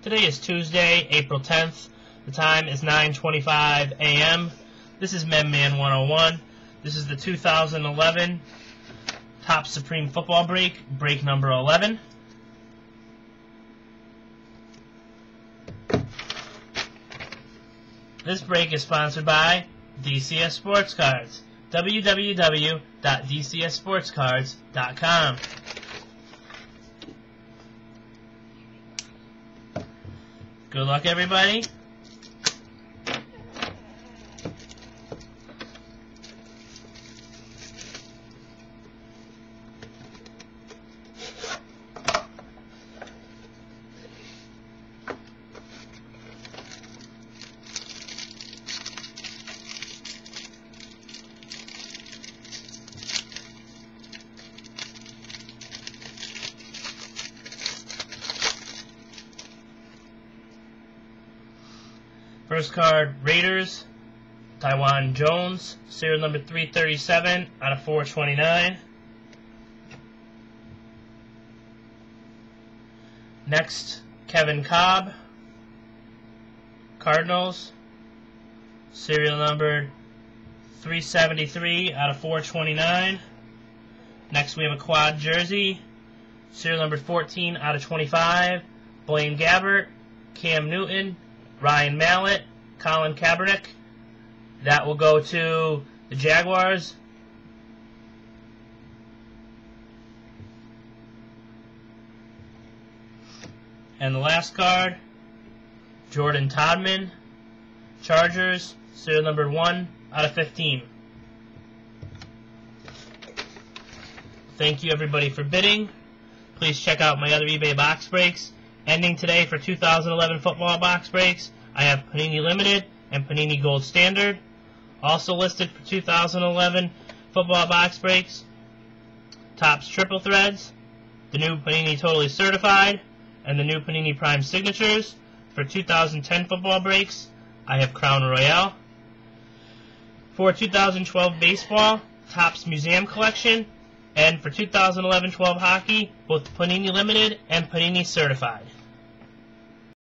Today is Tuesday, April 10th. The time is 9:25 a.m. This is Memman101. This is the 2011 Topps Supreme Football Break, break number 11. This break is sponsored by DCS Sports Cards. www.dcsportscards.com. Good luck, everybody. First card, Raiders, Taiwan Jones, serial number 337 out of 429. Next, Kevin Cobb, Cardinals, serial number 373 out of 429. Next, we have a quad jersey, serial number 14 out of 25. Blaine Gabbert, Cam Newton, Ryan Mallett, Colin Kaepernick. That will go to the Jaguars. And the last card, Jordan Todman, Chargers, serial number 1 out of 15. Thank you, everybody, for bidding. Please check out my other eBay box breaks. Ending today for 2011 football box breaks, I have Panini Limited and Panini Gold Standard. Also listed for 2011 football box breaks, Topps Triple Threads, the new Panini Totally Certified, and the new Panini Prime Signatures. For 2010 football breaks, I have Crown Royale. For 2012 baseball, Topps Museum Collection, and for 2011-12 hockey, both Panini Limited and Panini Certified.